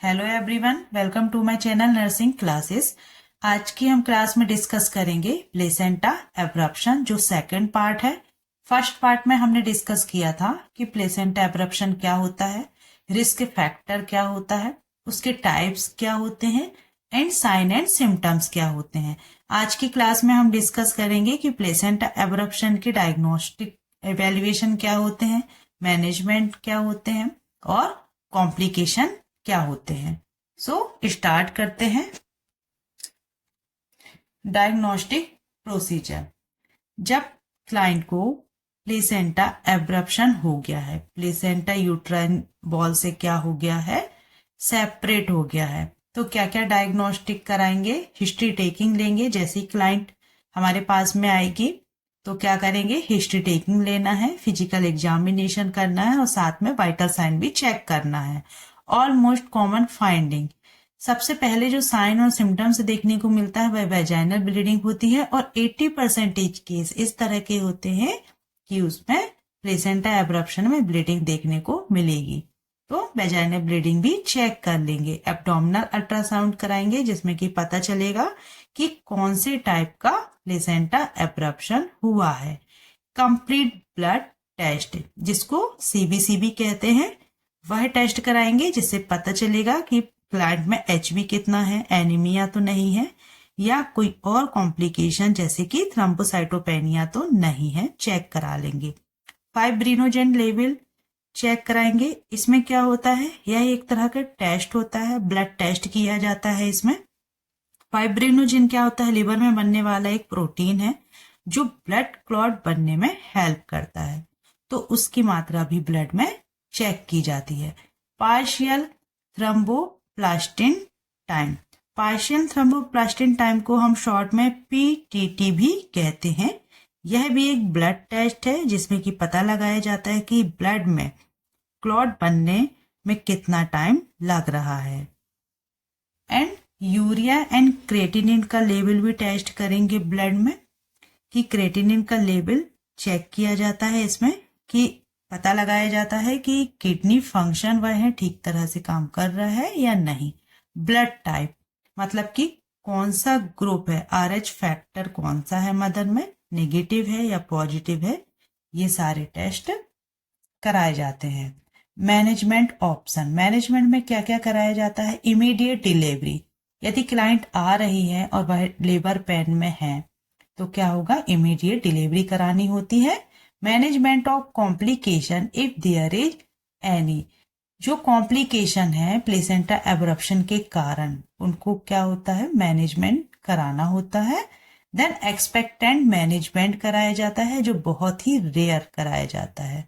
Hello everyone, welcome to my channel nursing classes. आज की हम क्लास में डिस्कस करेंगे प्लेसेंटा एब्रप्शन, जो सेकंड पार्ट है। फर्स्ट पार्ट में हमने डिस्कस किया था कि प्लेसेंटा एब्रप्शन क्या होता है, रिस्क फैक्टर क्या होता है, उसके टाइप्स क्या होते हैं एंड साइन एंड सिम्टम्स क्या होते हैं। आज की क्लास में हम डिस्कस करेंगे कि प्लेसेंटा एब्रप्शन के डायग्नोस्टिक एवेल्युएशन क्या होते हैं, मैनेजमेंट क्या होते हैं और कॉम्प्लिकेशन क्या होते हैं। स्टार्ट करते हैं। Diagnostic procedure. जब क्लाइंट को प्लेसेंटा एब्रप्शन हो गया है, प्लेसेंटा यूट्राइन बॉल से क्या हो गया है, सेपरेट हो गया है, तो क्या क्या डायग्नोस्टिक कराएंगे। हिस्ट्री टेकिंग लेंगे। जैसे ही क्लाइंट हमारे पास में आएगी तो क्या करेंगे, हिस्ट्री टेकिंग लेना है, फिजिकल एग्जामिनेशन करना है और साथ में वाइटल साइन भी चेक करना है। ऑलमोस्ट कॉमन फाइंडिंग, सबसे पहले जो साइन और सिम्टम्स देखने को मिलता है वह वेजाइनल ब्लीडिंग होती है और 80% केस इस तरह के होते हैं कि उसमें प्लेसेंटा एब्रप्शन में ब्लीडिंग देखने को मिलेगी। तो वेजाइनल ब्लीडिंग भी चेक कर लेंगे। एब्डोमिनल अल्ट्रासाउंड कराएंगे जिसमें कि पता चलेगा कि कौन से टाइप का प्लेसेंटा एब्रप्शन हुआ है। कंप्लीट ब्लड टेस्ट, जिसको सीबीसी कहते हैं, वह टेस्ट कराएंगे जिससे पता चलेगा कि प्लांट में एचबी कितना है, एनीमिया तो नहीं है या कोई और कॉम्प्लिकेशन जैसे कि थ्रोम्बोसाइटोपेनिया तो नहीं है, चेक करा लेंगे। फाइब्रिनोजेन लेवल चेक कराएंगे। इसमें क्या होता है, यह एक तरह का टेस्ट होता है, ब्लड टेस्ट किया जाता है इसमें। फाइब्रिनोजेन क्या होता है, लिवर में बनने वाला एक प्रोटीन है जो ब्लड क्लॉट बनने में हेल्प करता है, तो उसकी मात्रा भी ब्लड में चेक की जाती है। Partial thromboplastin time, partial thromboplastin time को हम शॉर्ट में पीटीटी भी कहते हैं। यह भी एक ब्लड टेस्ट है जिसमें कि पता लगाया जाता है कि ब्लड में क्लॉट बनने में कितना टाइम लग रहा है। एंड यूरिया एंड क्रेटिनिन का लेवल भी टेस्ट करेंगे ब्लड में, कि क्रेटिनिन का लेवल चेक किया जाता है इसमें, कि पता लगाया जाता है कि किडनी फंक्शन वह है ठीक तरह से काम कर रहा है या नहीं। ब्लड टाइप, मतलब कि कौन सा ग्रुप है, आरएच फैक्टर कौन सा है मदर में, नेगेटिव है या पॉजिटिव है, ये सारे टेस्ट कराए जाते हैं। मैनेजमेंट ऑप्शन, मैनेजमेंट में क्या क्या कराया जाता है। इमीडिएट डिलीवरी, यदि क्लाइंट आ रही है और वह लेबर पेन में है तो क्या होगा, इमीडिएट डिलीवरी करानी होती है। Management of complication if there is any, जो कॉम्प्लिकेशन है प्लेसेंटा एब्रप्शन के कारण उनको क्या होता है, मैनेजमेंट कराना होता है। देन एक्सपेक्टेंट मैनेजमेंट कराया जाता है जो बहुत ही रेयर कराया जाता है।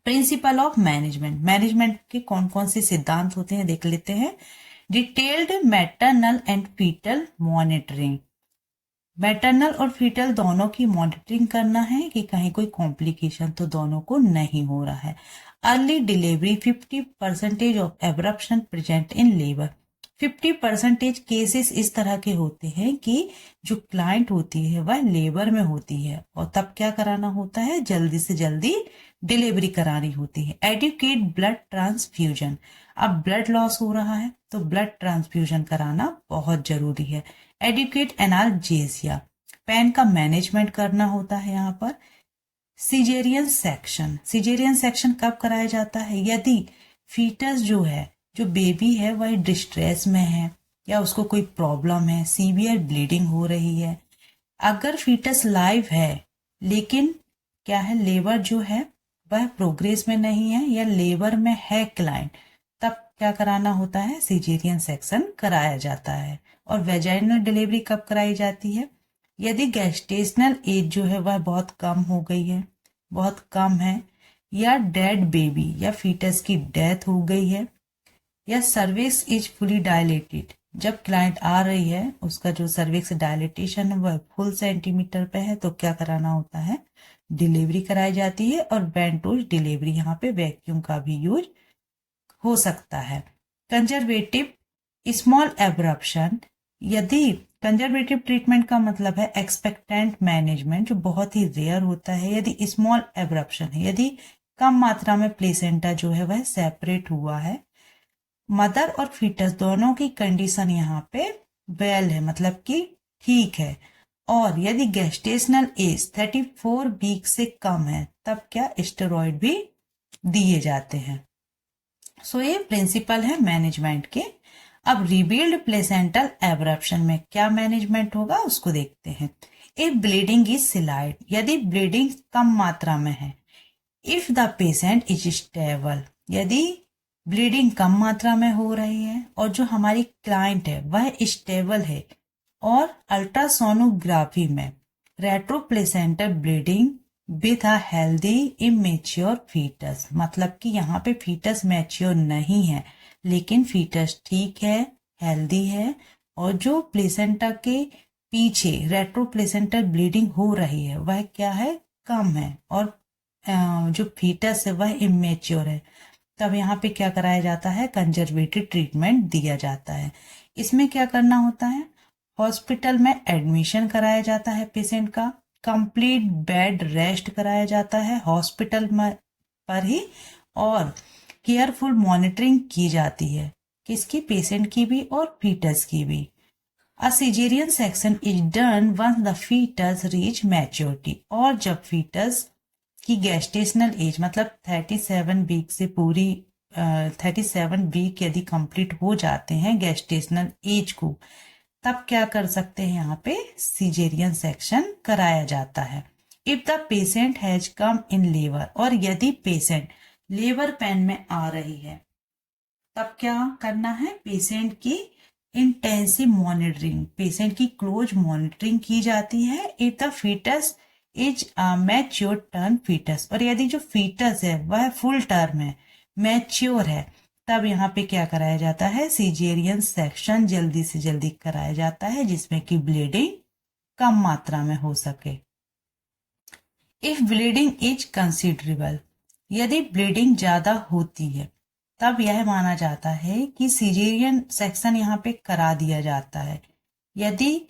प्रिंसिपल ऑफ मैनेजमेंट, मैनेजमेंट के कौन कौन से सिद्धांत होते हैं देख लेते हैं। Detailed maternal and fetal monitoring, maternal और फीटल दोनों की मॉनिटरिंग करना है कि कहीं कोई कॉम्प्लिकेशन तो दोनों को नहीं हो रहा है। Early delivery, 50% of abruption present in labour, 50% cases इस तरह के होते हैं कि जो क्लाइंट होती है वह लेबर में होती है और तब क्या कराना होता है, जल्दी से जल्दी डिलीवरी करानी होती है। एडुकेट ब्लड ट्रांसफ्यूजन, अब ब्लड लॉस हो रहा है तो ब्लड ट्रांसफ्यूजन कराना बहुत जरूरी है। एडुकेट एनाल्जेसिया, पेन का मैनेजमेंट करना होता है यहाँ पर। सिजेरियन सेक्शन, सिजेरियन सेक्शन कब कराया जाता है, यदि फीटस जो है, जो बेबी है वह डिस्ट्रेस में है या उसको कोई प्रॉब्लम है, सीवियर ब्लीडिंग हो रही है। अगर फीटस लाइव है लेकिन क्या है, लेबर जो है वह प्रोग्रेस में नहीं है या लेबर में है क्लाइंट, तब क्या कराना होता है, सिजेरियन सेक्शन कराया जाता है। और वेजाइनल डिलीवरी कब कराई जाती है, यदि गेस्टेशनल एज जो है वह बहुत कम हो गई है, बहुत कम है, या डेड बेबी या फीटस की डेथ हो गई है, या सर्विक्स इज फुली डायलेटेड, जब क्लाइंट आ रही है उसका जो सर्विक्स डायलेटेशन है वह फुल सेंटीमीटर पे है तो क्या कराना होता है, डिलीवरी कराई जाती है। और वेंटोज डिलीवरी, यहाँ पे वैक्यूम का भी यूज हो सकता है। कंजर्वेटिव स्मॉल एब्रप्शन, यदि कंजर्वेटिव ट्रीटमेंट का मतलब है एक्सपेक्टेंट मैनेजमेंट जो बहुत ही रेयर होता है। यदि स्मॉल एब्रप्शन है, यदि कम मात्रा में प्लेसेंटा जो है वह सेपरेट हुआ है मदर और फीटस दोनों की कंडीशन यहाँ पे वेल है, मतलब कि ठीक है। और यदि गेस्टेशनल एज 34 वीक से कम है तब क्या स्टेरॉइड भी दिए जाते हैं। सो ये प्रिंसिपल है मैनेजमेंट के। अब रिबिल्ड प्लेसेंटल एब्रप्शन में क्या मैनेजमेंट होगा उसको देखते हैं। इफ ब्लीडिंग इज सिलाइड, यदि ब्लीडिंग कम मात्रा में है। If the patient is stable, यदि ब्लीडिंग कम मात्रा में हो रही है और जो हमारी क्लाइंट है वह स्टेबल है। और अल्ट्रासोनोग्राफी में retroplacental bleeding with a healthy immature foetus, मतलब कि यहाँ पे फीटस मैच्योर नहीं है लेकिन फीटस ठीक है, हेल्दी है, और जो प्लेसेंटा के पीछे रेट्रोप्लेसेंटल ब्लीडिंग हो रही है वह क्या है, कम है, और जो फीटस है वह इमेच्योर है, तब यहाँ पे क्या कराया जाता है, कंजर्वेटिव ट्रीटमेंट दिया जाता है। इसमें क्या करना होता है, हॉस्पिटल में एडमिशन कराया जाता है पेशेंट का, कंप्लीट बेड रेस्ट कराया जाता है हॉस्पिटल में पर ही, और केयरफुल मॉनिटरिंग की जाती है, किसकी, पेशेंट की भी और फीटस की भी। A caesarean section is done once the foetus reach maturity, और जब फीटस की गेस्टेशनल एज मतलब 37 वीक से पूरी 37 वीक यदि कंप्लीट हो जाते हैं गेस्टेशनल एज को, तब क्या कर सकते हैं, यहाँ पे सिजेरियन सेक्शन कराया जाता है। If the patient has come in labour, और यदि पेशेंट लेबर पेन में आ रही है तब क्या करना है, पेशेंट की इंटेंसिव मॉनिटरिंग, पेशेंट की क्लोज मॉनिटरिंग की जाती है। If the fetus is mature term fetus, और यदि जो फीटस है वह फुल टर्म है, मैच्योर है, तब यहाँ पे क्या कराया जाता है, सिजेरियन सेक्शन जल्दी से जल्दी कराया जाता है जिसमें कि ब्लीडिंग कम मात्रा में हो सके। इफ ब्लीडिंग इज कंसिडरेबल, यदि ब्लीडिंग ज्यादा होती है तब यह माना जाता है कि सिजेरियन सेक्शन यहाँ पे करा दिया जाता है, यदि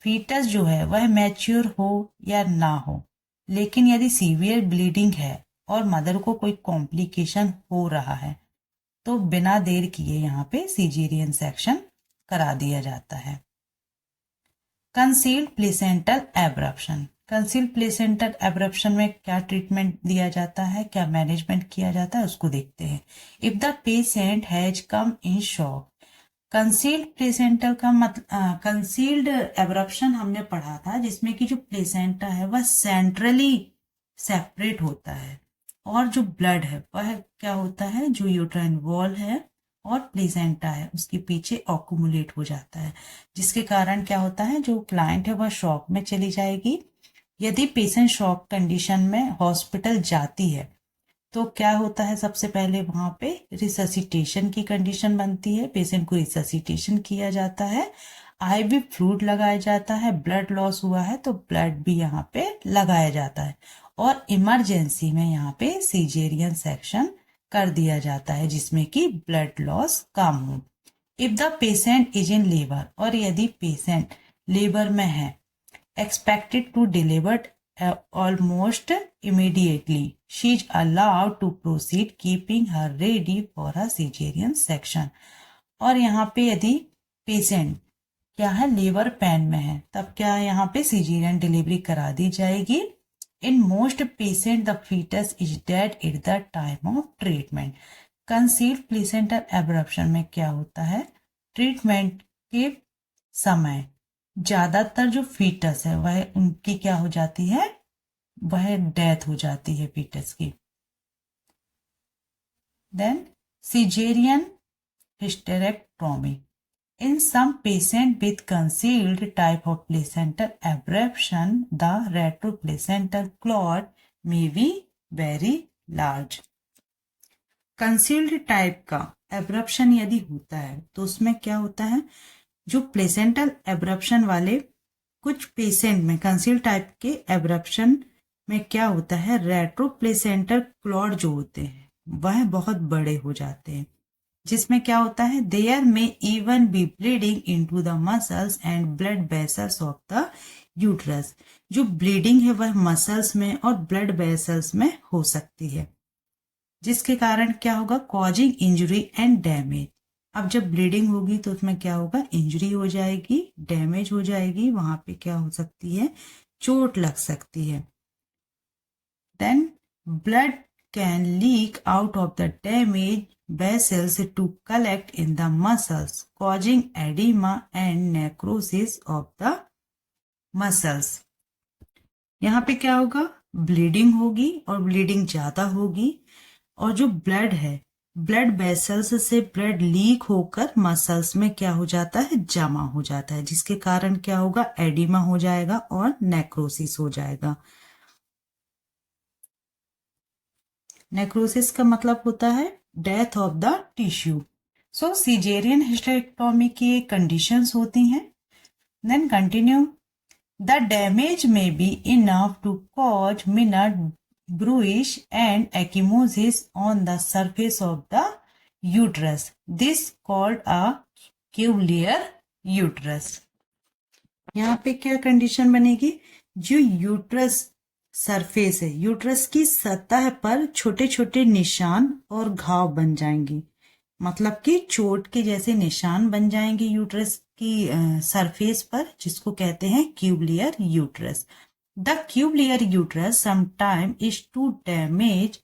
फीटस जो है वह मैच्योर हो या ना हो। लेकिन यदि सीवियर ब्लीडिंग है और मदर को कोई कॉम्प्लिकेशन हो रहा है तो बिना देर किए यहाँ पे सिजेरियन सेक्शन करा दिया जाता है। Concealed placental abruption, concealed placental abruption में क्या ट्रीटमेंट दिया जाता है, क्या मैनेजमेंट किया जाता है उसको देखते हैं। If the patient has come in shock, concealed placental का मतलब, कंसील्ड एब्रप्शन हमने पढ़ा था जिसमें कि जो प्लेसेंटा है वह सेंट्रली सेपरेट होता है, और जो ब्लड है वह क्या होता है, जो यूट्राइन वॉल है और प्लेसेंटा है उसके पीछे ऑक्यूमुलेट हो जाता है, जिसके कारण क्या होता है, जो क्लाइंट है वह शॉक में चली जाएगी। यदि पेशेंट शॉक कंडीशन में हॉस्पिटल जाती है तो क्या होता है, सबसे पहले वहां पे रिससिटेशन की कंडीशन बनती है, पेशेंट को रिससिटेशन किया जाता है, आईवी फ्लूइड लगाया जाता है, ब्लड लॉस हुआ है तो ब्लड भी यहाँ पे लगाया जाता है, और इमरजेंसी में यहाँ पे सिजेरियन सेक्शन कर दिया जाता है जिसमें कि ब्लड लॉस कम हो। If the patient is in labour, और यदि पेशेंट लेबर में है, expected to deliver almost immediately, she is allowed to proceed keeping her ready for a cesarean section। और यहाँ पे यदि पेशेंट क्या है, लेबर पेन में है, तब क्या यहाँ पे सिजेरियन डिलीवरी करा दी जाएगी। In most patient the fetus is dead at the time of treatment. Concealed placental abruption में क्या होता है, ट्रीटमेंट के समय ज्यादातर जो फीटस है वह उनकी क्या हो जाती है, वह डेथ हो जाती है फीटस की। Then caesarean hysterectomy, in some patient with concealed type of placental abruption the retroplacental clot may be very large। Concealed type का एब्रप्शन यदि होता है तो उसमें क्या होता है, जो प्लेसेंटल एब्रप्शन वाले कुछ पेशेंट में कंसील्ड टाइप के एब्रप्शन में क्या होता है, रेट्रोप्लेसेंटल क्लॉट जो होते हैं वह बहुत बड़े हो जाते हैं, जिसमें क्या होता है, देयर में even be bleeding into the muscles and blood vessels of the uterus. जो ब्लीडिंग है वह मसल्स में और ब्लड वेसल्स में हो सकती है, जिसके कारण क्या होगा, कॉजिंग इंजरी एंड डैमेज। अब जब ब्लीडिंग होगी तो उसमें क्या होगा, इंजरी हो जाएगी, डैमेज हो जाएगी, वहां पे क्या हो सकती है, चोट लग सकती है। Then blood can leak out of the damage vessels to collect in the muscles, causing edema and necrosis of the muscles. यहाँ पे क्या होगा, ब्लीडिंग होगी और ब्लीडिंग ज्यादा होगी, और जो ब्लड है, ब्लड वेसल्स से ब्लड लीक होकर मसल्स में क्या हो जाता है, जमा हो जाता है, जिसके कारण क्या होगा, एडिमा हो जाएगा और नेक्रोसिस हो जाएगा। नेक्रोसिस का मतलब होता है death of the tissue. So caesarean hysterectomy की कंडीशंस होती हैं। Then continue, the damage may be enough to cause minute bruish and ecchymosis on the surface of the uterus. This called a cuvier uterus. यहाँ पे क्या condition बनेगी, जो uterus surface है, uterus की सतह पर छोटे छोटे निशान और घाव बन जाएंगे, मतलब कि चोट के जैसे निशान बन जाएंगे यूट्रस की सरफेस पर, जिसको कहते हैं क्यूबलियर uterus. The cuvier uterus sometimes is too damaged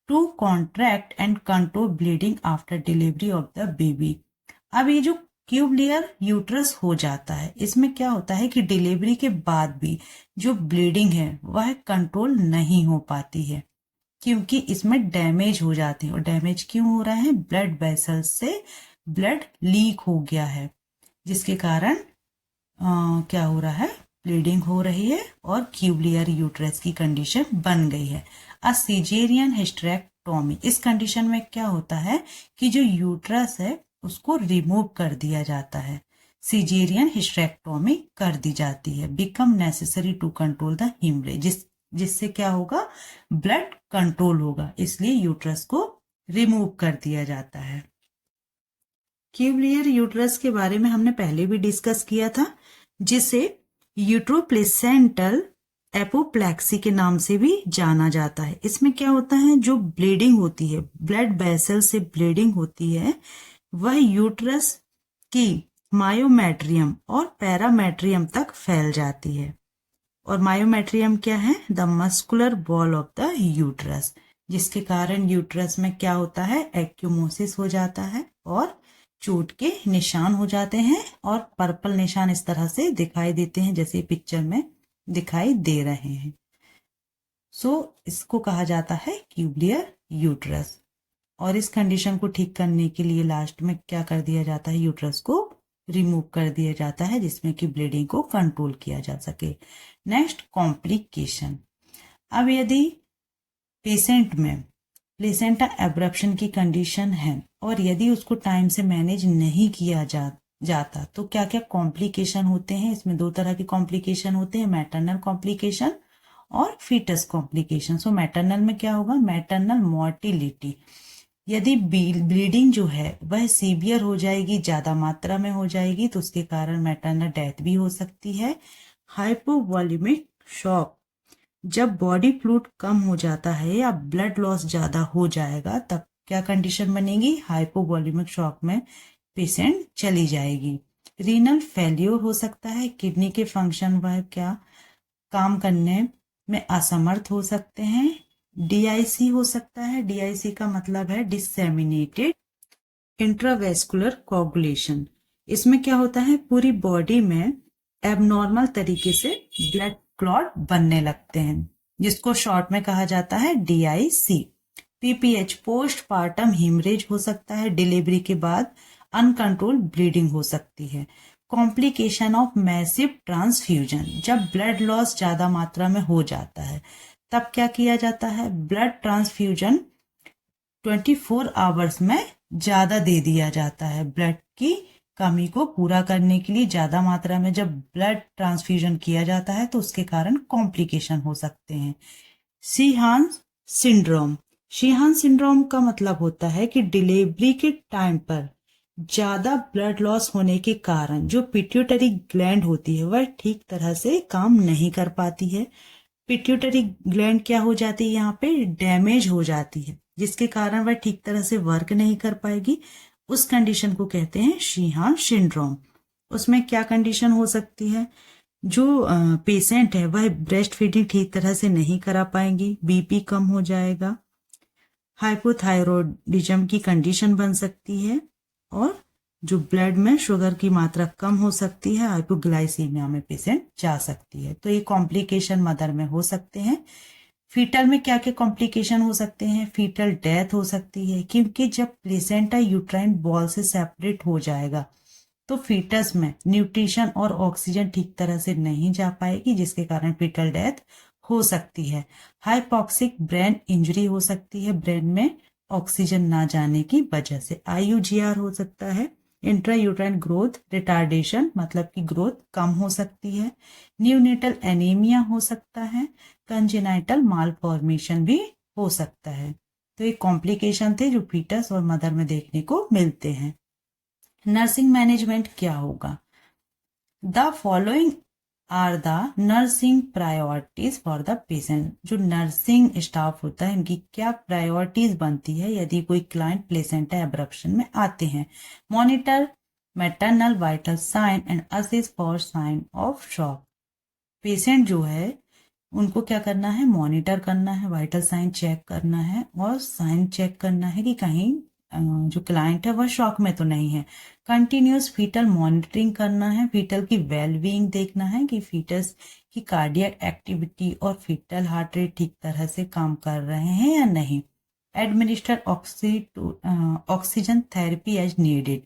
to contract and control bleeding after delivery of the baby. अब ये जो क्यूबलियर यूट्रस हो जाता है, इसमें क्या होता है कि डिलीवरी के बाद भी जो ब्लीडिंग है वह कंट्रोल नहीं हो पाती है, क्योंकि इसमें डैमेज हो जाती है। और डैमेज क्यों हो रहा है, ब्लड वेसल्स से ब्लड लीक हो गया है, जिसके कारण क्या हो रहा है, ब्लीडिंग हो रही है और क्यूबलियर यूट्रस की कंडीशन बन गई है। अ सिजेरियन हिस्टेरेक्टोमी, इस कंडीशन में क्या होता है कि जो यूट्रस है उसको रिमूव कर दिया जाता है, सिजेरियन हिस्टेरेक्टोमी कर दी जाती है। Become necessary to control the haemorrhage, जिससे क्या होगा, ब्लड कंट्रोल होगा, इसलिए यूट्रस को रिमूव कर दिया जाता है। क्यूबलियर यूट्रस के बारे में हमने पहले भी डिस्कस किया था, जिसे यूट्रोप्लेसेंटल एपोप्लेक्सी के नाम से भी जाना जाता है। इसमें क्या होता है, जो ब्लीडिंग होती है, ब्लड वेसल से ब्लीडिंग होती है, वह यूट्रस की मायोमेट्रियम और पैरामेट्रियम तक फैल जाती है। और मायोमेट्रियम क्या है, the muscular wall of the uterus, जिसके कारण यूट्रस में क्या होता है, एक्यूमोसिस हो जाता है और चोट के निशान हो जाते हैं, और पर्पल निशान इस तरह से दिखाई देते हैं जैसे पिक्चर में दिखाई दे रहे हैं। सो इसको कहा जाता है क्यूबलियर यूट्रस। और इस कंडीशन को ठीक करने के लिए लास्ट में क्या कर दिया जाता है, यूट्रस को रिमूव कर दिया जाता है, जिसमें कि ब्लीडिंग को कंट्रोल किया जा सके। Next, complication. अब यदि पेशेंट में प्लेसेंटा एब्रप्शन की कंडीशन है और यदि उसको टाइम से मैनेज नहीं किया जाता तो क्या क्या कॉम्प्लिकेशन होते हैं। इसमें दो तरह के कॉम्प्लिकेशन होते हैं, मैटरनल कॉम्प्लिकेशन और फीटस कॉम्प्लिकेशन। सो मैटरनल में क्या होगा, मैटरनल मोर्टिलिटी, यदि ब्लीडिंग जो है वह सीवियर हो जाएगी, ज्यादा मात्रा में हो जाएगी, तो उसके कारण मैटरनल डेथ भी हो सकती है। हाइपोवॉल्यूमिक शॉक, जब बॉडी फ्लूइड कम हो जाता है या ब्लड लॉस ज्यादा हो जाएगा, तब क्या कंडीशन बनेगी, हाइपोवॉल्यूमिक शॉक में पेशेंट चली जाएगी। रीनल फेल्योर हो सकता है, किडनी के फंक्शन वह क्या काम करने में असमर्थ हो सकते हैं। डीआईसी हो सकता है, डीआईसी का मतलब है डिसेमिनेटेड इंट्रावेस्कुलर कोगुलेशन। इसमें क्या होता है, पूरी बॉडी में एबनॉर्मल तरीके से ब्लड क्लॉट बनने लगते हैं, जिसको शॉर्ट में कहा जाता है डीआईसी। पीपीएच, पोस्टपार्टम हिमरेज हो सकता है, डिलीवरी के बाद अनकंट्रोल ब्लीडिंग हो सकती है। कॉम्प्लिकेशन ऑफ मैसिव ट्रांसफ्यूजन, जब ब्लड लॉस ज्यादा मात्रा में हो जाता है तब क्या किया जाता है, ब्लड ट्रांसफ्यूजन 24 आवर्स में ज्यादा दे दिया जाता है। ब्लड की कमी को पूरा करने के लिए ज्यादा मात्रा में जब ब्लड ट्रांसफ्यूजन किया जाता है तो उसके कारण कॉम्प्लिकेशन हो सकते हैं। शीहान सिंड्रोम, शीहान सिंड्रोम का मतलब होता है कि डिलीवरी के टाइम पर ज्यादा ब्लड लॉस होने के कारण जो पिट्यूटरी ग्लैंड होती है वह ठीक तरह से काम नहीं कर पाती है। पिट्यूटरी ग्लैंड क्या हो जाती है, यहाँ पे डैमेज हो जाती है, जिसके कारण वह ठीक तरह से वर्क नहीं कर पाएगी। उस कंडीशन को कहते हैं शीहान सिंड्रोम। उसमें क्या कंडीशन हो सकती है, जो पेशेंट है वह ब्रेस्ट फीडिंग ठीक तरह से नहीं करा पाएंगी, बीपी कम हो जाएगा, हाइपोथायरॉयडिज्म की कंडीशन बन सकती है, और जो ब्लड में शुगर की मात्रा कम हो सकती है, हाइपोग्लाइसीमिया में पेशेंट जा सकती है। तो ये कॉम्प्लिकेशन मदर में हो सकते हैं। फीटल में क्या क्या कॉम्प्लिकेशन हो सकते हैं, फीटल डेथ हो सकती है, क्योंकि जब प्लेसेंटा यूट्राइन बॉल से सेपरेट हो जाएगा तो फीटस में न्यूट्रिशन और ऑक्सीजन ठीक तरह से नहीं जा पाएगी, जिसके कारण फीटल डेथ हो सकती है। हाइपॉक्सिक ब्रेन इंजरी हो सकती है, ब्रेन में ऑक्सीजन ना जाने की वजह से। IUGR हो सकता है, इंट्रा यूट्राइन ग्रोथ रिटार्डेशन, मतलब कि ग्रोथ कम हो सकती है। न्यूनेटल एनीमिया हो सकता है, कंजेनाइटल मालफॉर्मेशन भी हो सकता है। तो ये कॉम्प्लिकेशन थे जो फीटस और मदर में देखने को मिलते हैं। नर्सिंग मैनेजमेंट क्या होगा, the following are the nursing priorities for the patient. जो नर्सिंग स्टाफ होता है इनकी क्या प्रायोरिटीज बनती है यदि कोई क्लाइंट प्लेसेंटा एब्रप्शन में आते हैं। Monitor maternal vital sign and assist for sign of shock. Patient जो है उनको क्या करना है, मॉनिटर करना है, वाइटल साइन चेक करना है और साइन चेक करना है कि कहीं जो क्लाइंट है वह शॉक में तो नहीं है। कंटिन्यूस फीटल मॉनिटरिंग करना है, फीटल की वेलबींग देखना है कि फीटस की कार्डियक एक्टिविटी और फीटल हार्ट रेट ठीक तरह से काम कर रहे हैं या नहीं। Administer oxygen therapy as needed.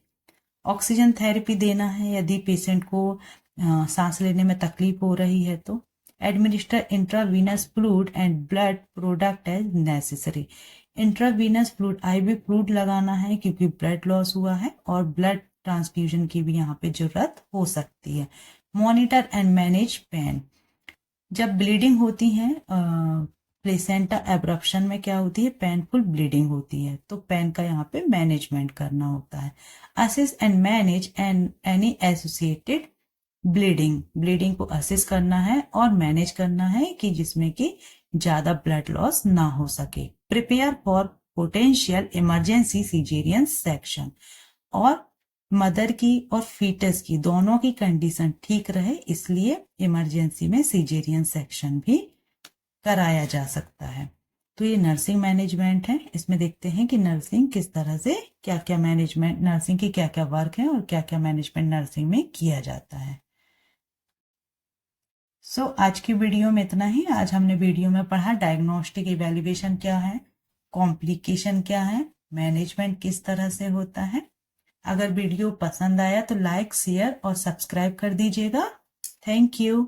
Oxygen therapy देना है यदि पेशेंट को सांस लेने में तकलीफ हो रही है तो। Administer intravenous fluid and blood product as necessary. Intravenous fluid IV fluid लगाना है क्योंकि ब्लड लॉस हुआ है और ब्लड ट्रांसफ्यूजन की भी यहाँ पे जरूरत हो सकती है। Monitor and manage pain. जब ब्लीडिंग होती है प्लेसेंटा एब्रप्शन में क्या होती है, पेनफुल ब्लीडिंग होती है, तो पेन का यहाँ पे मैनेजमेंट करना होता है। Assist and manage and any associated bleeding. Bleeding को असिस्ट करना है और मैनेज करना है कि जिसमें कि ज्यादा ब्लड लॉस ना हो सके। Prepare for potential emergency caesarean section. और मदर की और फीटस की दोनों की कंडीशन ठीक रहे इसलिए इमरजेंसी में सीजेरियन सेक्शन भी कराया जा सकता है। तो ये नर्सिंग मैनेजमेंट है। इसमें देखते हैं कि नर्सिंग किस तरह से, क्या क्या मैनेजमेंट नर्सिंग की क्या क्या वर्क है और क्या क्या मैनेजमेंट नर्सिंग में किया जाता है। आज की वीडियो में इतना ही। आज हमने वीडियो में पढ़ा डायग्नोस्टिक इवैल्यूएशन क्या है, कॉम्प्लिकेशन क्या है, मैनेजमेंट किस तरह से होता है। अगर वीडियो पसंद आया तो लाइक, शेयर और सब्सक्राइब कर दीजिएगा। Thank you.